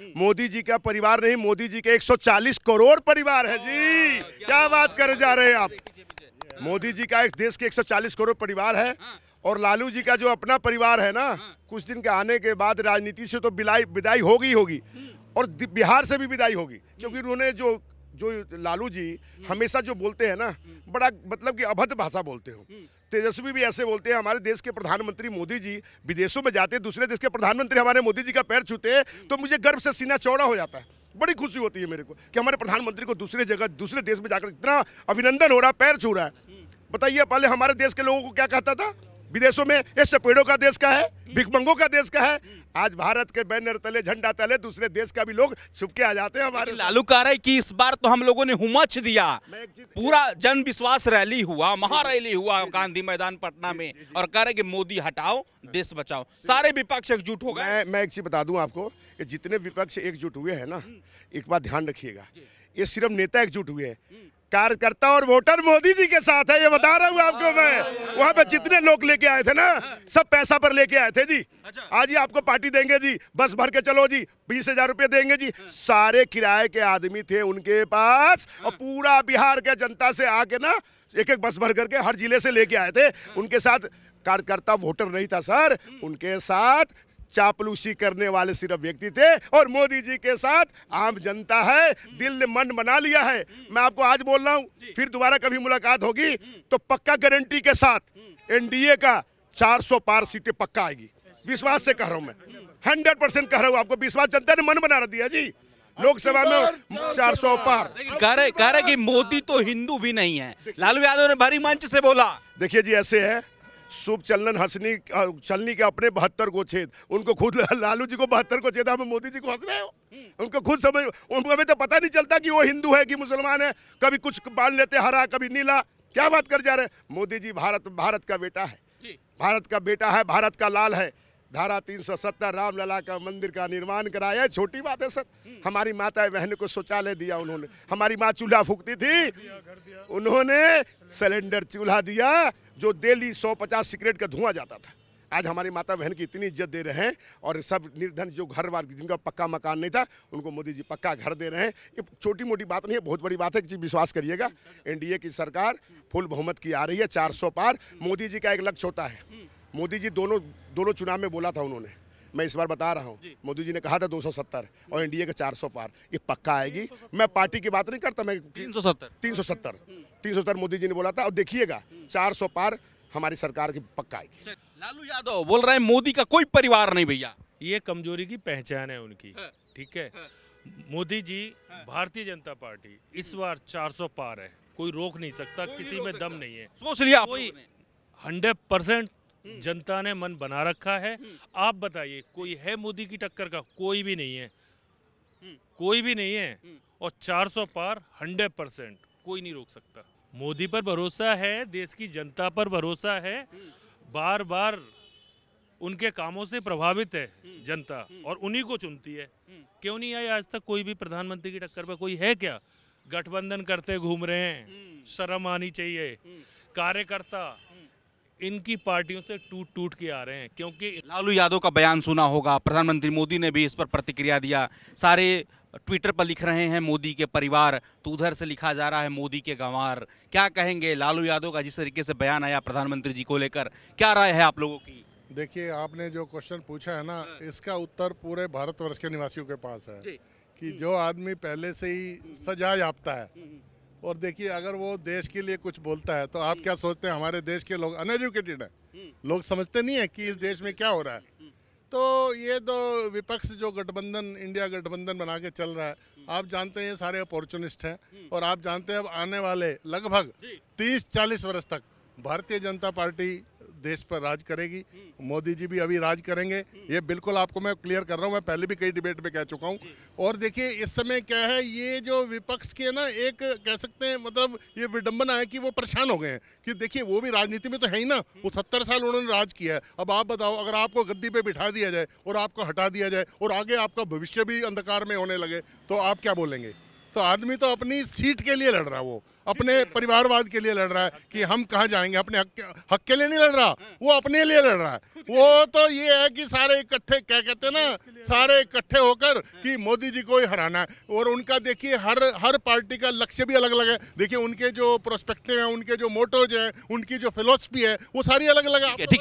मोदी जी का परिवार नहीं, मोदी जी के 140 करोड़ परिवार है जी। क्या बात करे जा रहे हैं आप। मोदी जी का एक देश के 140 करोड़ परिवार है, और लालू जी का जो अपना परिवार है ना, कुछ दिन के आने के बाद राजनीति से तो विदाई होगी, और बिहार से भी विदाई होगी, क्योंकि उन्होंने जो लालू जी हमेशा जो बोलते हैं ना, बड़ा मतलब कि अभद्र भाषा बोलते हो। तेजस्वी भी ऐसे बोलते हैं। हमारे देश के प्रधानमंत्री मोदी जी विदेशों में जाते, दूसरे देश के प्रधानमंत्री हमारे मोदी जी का पैर छूते हैं, तो मुझे गर्व से सीना चौड़ा हो जाता है। बड़ी खुशी होती है मेरे को कि हमारे प्रधानमंत्री को दूसरे जगह, दूसरे देश में जाकर इतना अभिनंदन हो रहा है, पैर छू रहा है। बताइए, पहले हमारे देश के लोगों को क्या कहता था विदेशों में, ये सपेड़ों का देश का है, भिखमंगों का देश का है। आज भारत के बैनर तले, झंडा तले दूसरे देश का भी लोग छुपके आ जाते हैं हमारे। लालू कह रहे कि इस बार तो हम लोगों ने हुमच दिया, पूरा जन विश्वास रैली हुआ, महारैली हुआ गांधी मैदान पटना में, और कह रहे कि मोदी हटाओ, देश बचाओ। सारे विपक्ष एकजुट हो गए। मैं एक चीज बता दूं आपको, ये जितने विपक्ष एकजुट हुए हैं ना, एक बात ध्यान रखिएगा, ये सिर्फ नेता एकजुट हुए हैं, कार्यकर्ता और वोटर मोदी जी के साथ है, ये बता रहा हूँ आपको मैं। वहां पे जितने लोग लेके आए थे ना, सब पैसा पर लेके आए थे जी। आज ही आपको पार्टी देंगे जी, बस भर के चलो जी, 20,000 रुपये देंगे जी। सारे किराए के आदमी थे उनके पास, और पूरा बिहार के जनता से आके ना एक एक बस भर करके हर जिले से लेके आए थे। उनके साथ कार्यकर्ता वोटर नहीं था सर, उनके साथ चापलूसी करने वाले सिर्फ व्यक्ति थे, और मोदी जी के साथ आम जनता है। दिल ने मन बना लिया है। मैं आपको आज बोल रहा हूं, फिर दोबारा कभी मुलाकात होगी तो पक्का गारंटी के साथ एनडीए का 400 पार सीटें पक्का आएगी। विश्वास से कह रहा हूं मैं, 100% कह रहा हूं आपको, विश्वास जनता ने मन बना दिया जी। लोकसभा में 400 पार। कह रहे कि मोदी तो हिंदू भी नहीं है, लालू यादव ने भारी मंच से बोला। देखिए जी, ऐसे है, शुभ चलन चलनी के अपने 72 को छेद। उनको खुद, लालू जी को 72 को छेद, हम मोदी जी को हंस रहे हो। उनको खुद समझ, उनको हमें तो पता नहीं चलता कि वो हिंदू है कि मुसलमान है। कभी कुछ बांध लेते हरा, कभी नीला। क्या बात कर जा रहे हैं। मोदी जी भारत का बेटा है, भारत का बेटा है, भारत का लाल है। धारा 370 रामलला का मंदिर का निर्माण कराया, छोटी बात है सर। हमारी माता बहन को शौचालय दिया उन्होंने। हमारी माँ चूल्हा फूकती थी, उन्होंने सिलेंडर चूल्हा दिया जो डेली 150 सिगरेट का धुआं जाता था। आज हमारी माता बहन की इतनी इज्जत दे रहे हैं, और सब निर्धन जो घर वाले जिनका पक्का मकान नहीं था, उनको मोदी जी पक्का घर दे रहे हैं। ये छोटी मोटी बात नहीं है, बहुत बड़ी बात है। कि विश्वास करिएगा, एनडीए की सरकार फुल बहुमत की आ रही है, 400 पार। मोदी जी का एक लक्ष्य होता है। मोदी जी दोनों चुनाव में बोला था उन्होंने, मैं इस बार बता रहा हूँ, मोदी जी ने कहा था 270 और एनडीए का 400 पार, ये पक्का आएगी। मैं पार्टी की बात नहीं करता, मैं 370 मोदी जी ने बोला था, और देखिएगा 400 पार हमारी सरकार की पक्का आएगी। लालू यादव बोल रहे हैं मोदी का कोई परिवार नहीं भैया, ये कमजोरी की पहचान है उनकी। ठीक है, मोदी जी, भारतीय जनता पार्टी इस बार 400 पार है, कोई रोक नहीं सकता, किसी में दम नहीं है। सोच लिया कोई 100% जनता ने मन बना रखा है। आप बताइए, कोई है मोदी की टक्कर का? कोई भी नहीं है, कोई भी नहीं है। और 400 पार 100% कोई नहीं रोक सकता। मोदी पर भरोसा है, देश की जनता पर भरोसा है। बार बार उनके कामों से प्रभावित है जनता, और उन्हीं को चुनती है। क्यों नहीं आई आज तक कोई भी प्रधानमंत्री की टक्कर पर? कोई है क्या? गठबंधन करते घूम रहे हैं, शर्म आनी चाहिए। कार्यकर्ता इनकी पार्टियों से टूट के आ रहे हैं, क्योंकि लालू यादव का बयान सुना होगा, प्रधानमंत्री मोदी ने भी इस पर प्रतिक्रिया दिया। सारे ट्विटर पर लिख रहे हैं मोदी के परिवार, तो उधर से लिखा जा रहा है मोदी के गंवार। क्या कहेंगे लालू यादव का जिस तरीके से बयान आया प्रधानमंत्री जी को लेकर, क्या राय है आप लोगों की? देखिए, आपने जो क्वेश्चन पूछा है ना, इसका उत्तर पूरे भारतवर्ष के निवासियों के पास है कि जो आदमी पहले से ही सजा याफ्ता है, और देखिए अगर वो देश के लिए कुछ बोलता है, तो आप क्या सोचते हैं हमारे देश के लोग अनएजुकेटेड हैं? लोग समझते नहीं है कि इस देश में क्या हो रहा है। तो ये तो विपक्ष जो गठबंधन, इंडिया गठबंधन बना के चल रहा है, आप जानते हैं ये सारे अपॉर्चुनिस्ट हैं। और आप जानते हैं अब आने वाले लगभग 30-40 वर्ष तक भारतीय जनता पार्टी देश पर राज करेगी। मोदी जी भी अभी राज करेंगे, ये बिल्कुल आपको मैं क्लियर कर रहा हूँ। मैं पहले भी कई डिबेट में कह चुका हूँ। और देखिए इस समय क्या है, ये जो विपक्ष के ना, एक कह सकते हैं मतलब ये विडंबना है कि वो परेशान हो गए हैं कि देखिए वो भी राजनीति में तो है ही ना, वो 70 साल उन्होंने राज किया है। अब आप बताओ, अगर आपको गद्दी पे बिठा दिया जाए और आपको हटा दिया जाए और आगे आपका भविष्य भी अंधकार में होने लगे, तो आप क्या बोलेंगे? तो आदमी तो अपनी सीट के लिए लड़ रहा है, वो अपने परिवारवाद के लिए लड़ रहा है कि हम कहाँ जाएंगे, अपने हक के लिए नहीं लड़ रहा, वो अपने लिए लड़ रहा है। वो तो ये है कि सारे इकट्ठे, क्या कहते हैं ना, सारे इकट्ठे होकर कि मोदी जी को ही हराना है। और उनका देखिए हर पार्टी का लक्ष्य भी अलग अलग है। देखिए उनके जो प्रोस्पेक्टिव है, उनके जो मोटोज हैं, उनकी जो फिलोसफी है, वो सारी अलग अलग है। ठीक है।